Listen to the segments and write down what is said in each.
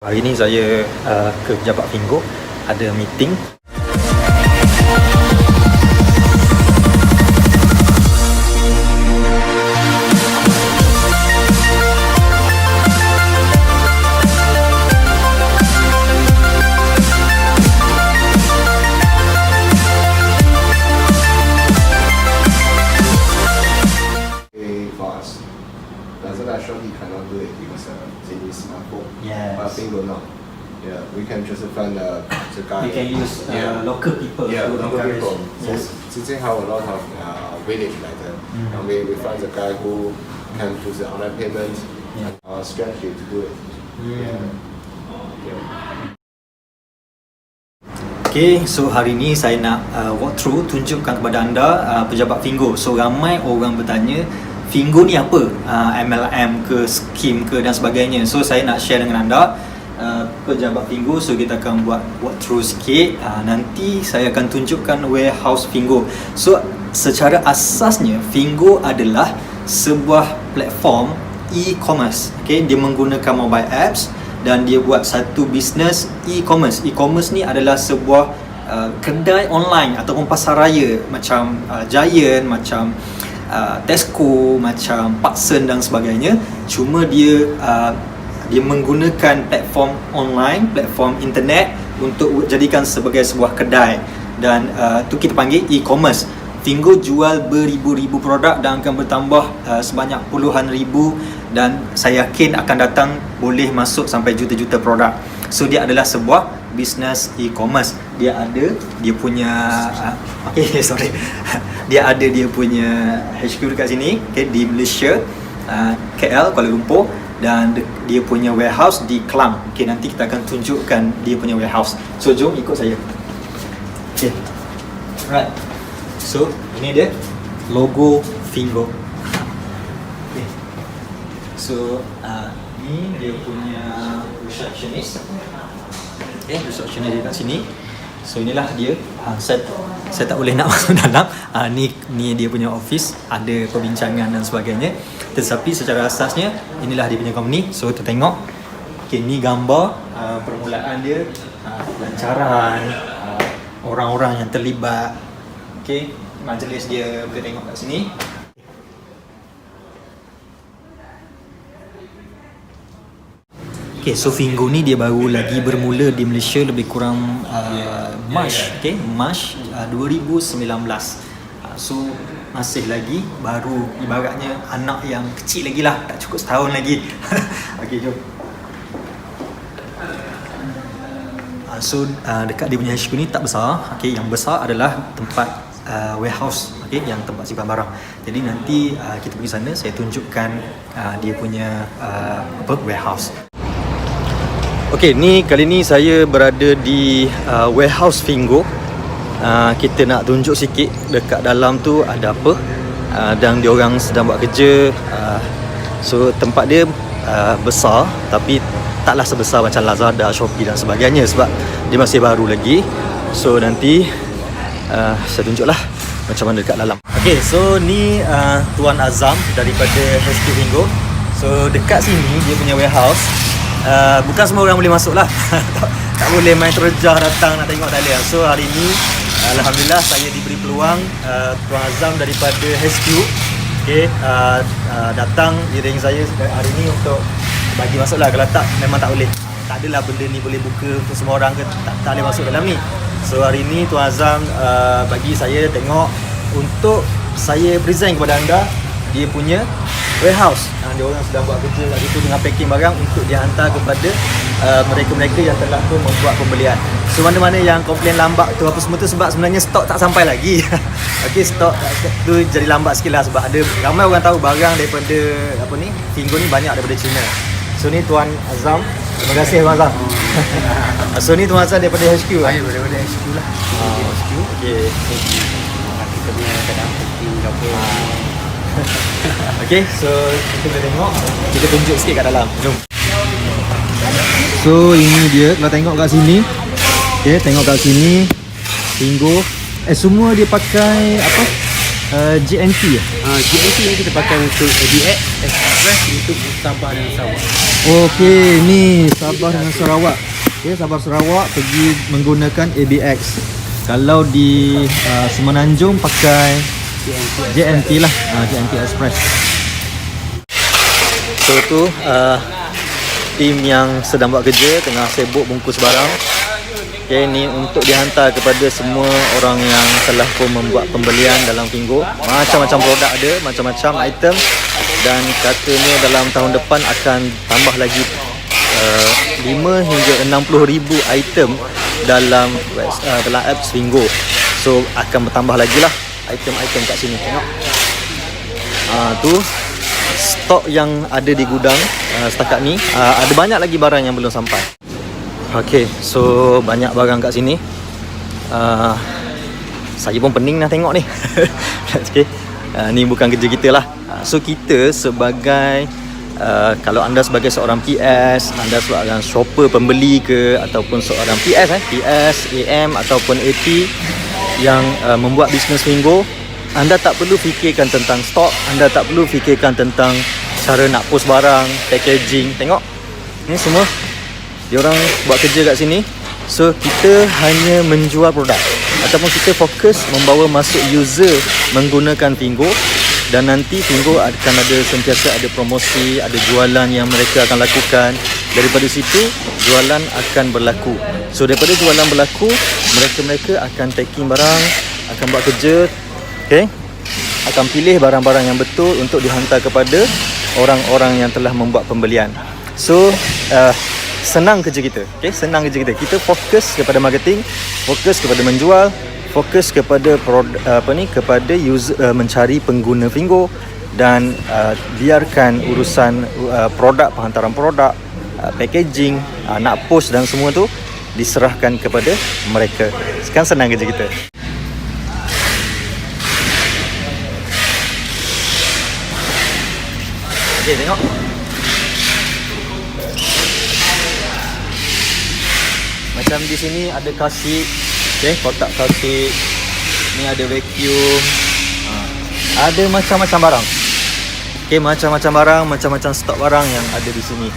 Hari ni saya ke pejabat Fingo, ada meeting. Lazada Shopee cannot do it because they use smartphone. Yes. But Fingo no. Yeah, we can just find the guy. We can use local people. Yeah, local people. Yes. So Zizing have a lot of village like that. And we find the guy who can do the online payment strategy to do it. Yeah. Okay, so hari ni saya nak walk through, tunjukkan kepada anda pejabat Fingo. So ramai orang bertanya, Fingo ni apa? MLM ke, skim ke dan sebagainya. So saya nak share dengan anda pejabat Fingo. So kita akan buat walk through sikit. Nanti saya akan tunjukkan warehouse Fingo. So secara asasnya Fingo adalah sebuah platform e-commerce. Okay, dia menggunakan mobile apps dan dia buat satu bisnes e-commerce. E-commerce ni adalah sebuah kedai online ataupun pasaraya macam Giant, macam Tesco, macam Patson dan sebagainya. Cuma dia menggunakan platform online, platform internet untuk jadikan sebagai sebuah kedai. Dan tu kita panggil e-commerce. Fingo jual beribu-ribu produk dan akan bertambah sebanyak puluhan ribu, dan saya yakin akan datang boleh masuk sampai juta-juta produk. So dia adalah sebuah bisnes e-commerce. Dia ada dia punya dia ada dia punya HQ dekat sini, okay, di Malaysia, KL, Kuala Lumpur, dan dia punya warehouse di Klang. Okay, nanti kita akan tunjukkan dia punya warehouse. So jom ikut saya. Okay, right. So ini dia logo Fingo. Okay. So ni dia punya receptionist. Okay, receptionist dia kat sini. So inilah dia. Saya tak boleh nak masuk dalam. Ni dia punya office, ada perbincangan dan sebagainya. Tetapi secara asasnya inilah dia punya company. So kita tengok. Okay, ni gambar permulaan dia, pelancaran, orang-orang yang terlibat. Okay, majlis dia boleh tengok kat sini. Okay, so Fingo ni dia baru lagi bermula di Malaysia lebih kurang March 2019. So masih lagi baru, ibaratnya anak yang kecil lagi lah, tak cukup setahun lagi. Okay, jom. So dekat dia punya HQ ni tak besar. Okay, yang besar adalah tempat warehouse, okay, yang tempat simpan barang. Jadi nanti kita pergi sana, saya tunjukkan dia punya warehouse. Okay, kali ni saya berada di warehouse Fingo. Kita nak tunjuk sikit dekat dalam tu ada apa, dan diorang sedang buat kerja. So tempat dia besar, tapi taklah sebesar macam Lazada, Shopee dan sebagainya sebab dia masih baru lagi. So nanti saya tunjuklah macam mana dekat dalam. Okay, so ni Tuan Azam daripada HQ Fingo. So dekat sini dia punya warehouse. Bukan semua orang boleh masuk lah. tak boleh main terjah datang nak tengok, tak boleh. So hari ni alhamdulillah saya diberi peluang Tuan Azam daripada HQ, okay, datang iring saya hari ni untuk bagi masuk lah. Kalau tak, memang tak boleh. Tak adalah benda ni boleh buka untuk semua orang ke, tak boleh masuk dalam ni. So hari ni Tuan Azam bagi saya tengok untuk saya present kepada anda dia punya warehouse. Dia orang sedang buat kerja kat situ dengan packing barang untuk dihantar kepada mereka-mereka yang telah pun membuat pembelian. So mana-mana yang komplain lambat tu apa semua tu sebab sebenarnya stok tak sampai lagi. Okay, stok tu jadi lambat sikit lah sebab ada ramai orang tahu barang daripada Fingo ni banyak daripada China. So ni Tuan Azam. Terima kasih Tuan Azam. So ni Tuan Azam daripada HQ lah. Daripada HQ lah. HQ. Okay. Kita punya kadang packing ke apa. Okay, so kita boleh tengok. Kita tunjuk sikit kat dalam. Jom. So ini dia, kalau tengok kat sini. Okay, tengok kat sini Fingo. Semua dia pakai apa? GNT ya? GNT yang kita pakai untuk DX Express untuk Sabah dan Sarawak. Okey, ni Sabah dengan Sarawak. Okey, Sabah Sarawak pergi menggunakan ABX. Kalau di Semenanjung pakai JNT lah, JNT Express. So tu tim yang sedang buat kerja tengah sibuk bungkus barang. Okay, ni untuk dihantar kepada semua orang yang telah pun membuat pembelian dalam Fingo. Macam-macam produk ada, macam-macam item, dan katanya dalam tahun depan akan tambah lagi 5 hingga 60 ribu item dalam apps Fingo. So akan bertambah lagi lah item-item kat sini. Tengok tu stok yang ada di gudang setakat ni. Ada banyak lagi barang yang belum sampai. Okay, so banyak barang kat sini. Saya pun pening nak tengok ni. Okay, ni bukan kerja kita lah. So kita sebagai kalau anda sebagai seorang PS, anda seorang shopper pembeli ke, ataupun seorang PS, AM ataupun AT yang membuat bisnes Fingo, anda tak perlu fikirkan tentang stok, anda tak perlu fikirkan tentang cara nak post barang, packaging. Tengok, ni semua diorang buat kerja kat sini. So kita hanya menjual produk, ataupun kita fokus membawa masuk user menggunakan Fingo. Dan nanti Fingo akan ada sentiasa ada promosi, ada jualan yang mereka akan lakukan. Daripada situ jualan akan berlaku. So daripada jualan berlaku, mereka akan packing barang, akan buat kerja, okay? Akan pilih barang-barang yang betul untuk dihantar kepada orang-orang yang telah membuat pembelian. So senang kerja kita, okay? Senang kerja kita. Kita fokus kepada marketing, fokus kepada menjual, fokus kepada kepada user, mencari pengguna Fingo, dan biarkan urusan produk, penghantaran produk, packaging, nak post dan semua tu diserahkan kepada mereka. Sekarang senang kerja kita. Okay, tengok. Macam di sini ada kasih, okay, kotak kasih. Ni ada vacuum. Ada macam-macam barang. Okay, macam-macam barang, macam-macam stok barang yang ada di sini.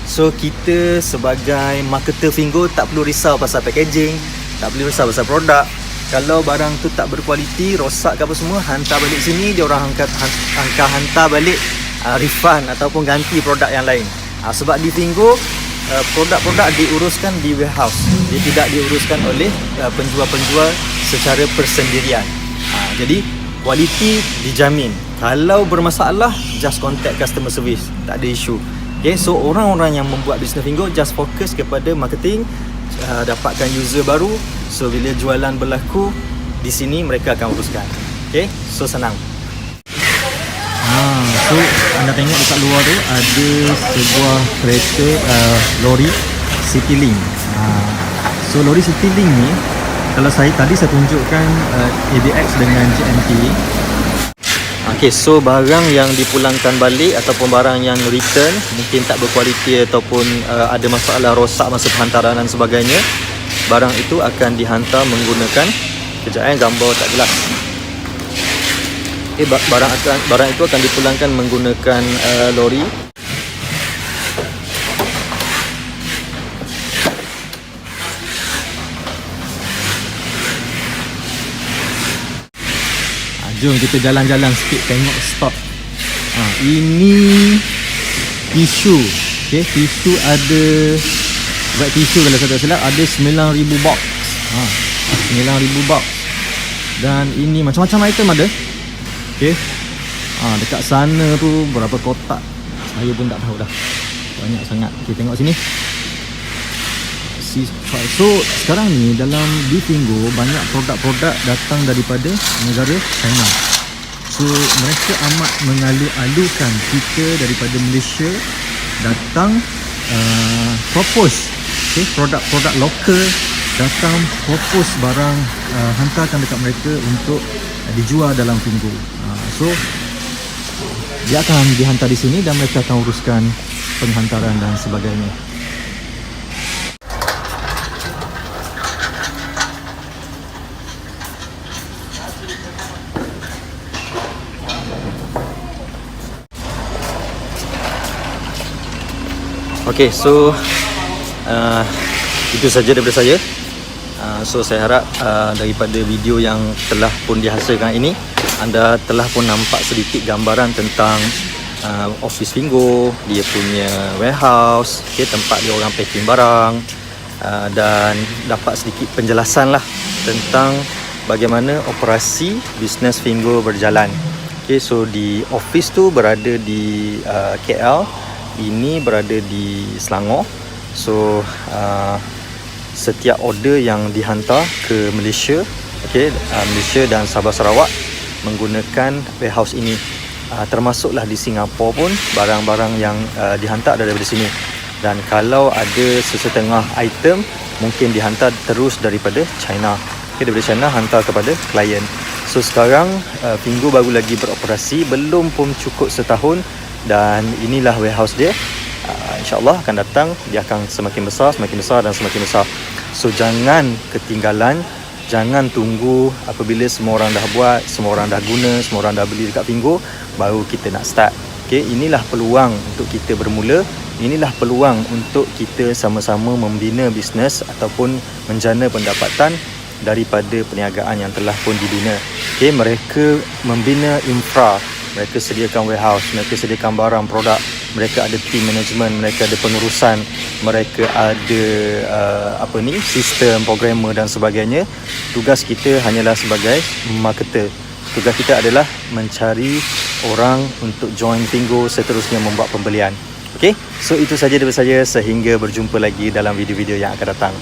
So kita sebagai marketer Fingo tak perlu risau pasal packaging, tak perlu risau pasal produk. Kalau barang tu tak berkualiti, rosak ke apa semua, hantar balik sini, dia orang akan hantar balik refund ataupun ganti produk yang lain. Sebab di Fingo produk-produk diuruskan di warehouse. Dia tidak diuruskan oleh penjual-penjual secara persendirian. Jadi kualiti dijamin. Kalau bermasalah, just contact customer service, tak ada isu. Okay, so orang-orang yang membuat bisnes Fingo just fokus kepada marketing, dapatkan user baru. So bila jualan berlaku, di sini mereka akan uruskan. Okay, so senang. So anda tengok dekat luar tu ada sebuah kereta lori Citylink. So lori Citylink ni, kalau tadi saya tunjukkan ABX dengan JNT. Okay, so barang yang dipulangkan balik ataupun barang yang return, mungkin tak berkualiti ataupun ada masalah rosak masa penghantaran dan sebagainya, barang itu akan dihantar menggunakan, kejap gambar tak jelas. Barang itu akan dipulangkan menggunakan lori. Jom kita jalan-jalan sikit tengok stok. Ini tisu. Okay, tisu ada wet tisu kalau saya tak silap ada 9,000 box. 9,000 box. Dan ini macam-macam item ada. Okay. Dekat sana tu berapa kotak saya pun tak tahu dah. Banyak sangat. Okay, tengok sini. So sekarang ni dalam di Fingo banyak produk-produk datang daripada negara China. So mereka amat mengalu-alukan kita daripada Malaysia datang propose, okay, produk-produk lokal, datang propose barang, hantarkan dekat mereka untuk dijual dalam Fingo. So dia akan dihantar di sini dan mereka akan uruskan penghantaran dan sebagainya. Okay, so itu saja daripada saya. So saya harap daripada video yang telah pun dihasilkan ini, anda telah pun nampak sedikit gambaran tentang office Fingo, dia punya warehouse, okay, tempat dia orang packing barang, dan dapat sedikit penjelasan lah tentang bagaimana operasi bisnes Fingo berjalan. Okay, so di office tu berada di KL, ini berada di Selangor. So setiap order yang dihantar ke Malaysia, okay, Malaysia dan Sabah Sarawak menggunakan warehouse ini. Termasuklah di Singapura pun barang-barang yang dihantar daripada sini. Dan kalau ada sesetengah item mungkin dihantar terus daripada China. Okay, daripada China hantar kepada klien. So sekarang Fingo baru lagi beroperasi, belum pun cukup setahun, dan inilah warehouse dia. InsyaAllah akan datang, dia akan semakin besar dan semakin besar. So jangan ketinggalan, jangan tunggu apabila semua orang dah buat, semua orang dah guna, semua orang dah beli dekat Fingo, baru kita nak start. Okay, inilah peluang untuk kita bermula. Inilah peluang untuk kita sama-sama membina bisnes ataupun menjana pendapatan daripada perniagaan yang telah pun dibina. Okay, mereka membina infra, mereka sediakan warehouse, mereka sediakan barang, produk, mereka ada team management, mereka ada pengurusan, mereka ada sistem, programmer dan sebagainya. Tugas kita hanyalah sebagai marketer. Tugas kita adalah mencari orang untuk join Fingo, seterusnya membuat pembelian. Okay, so itu saja daripada saya, sehingga berjumpa lagi dalam video-video yang akan datang.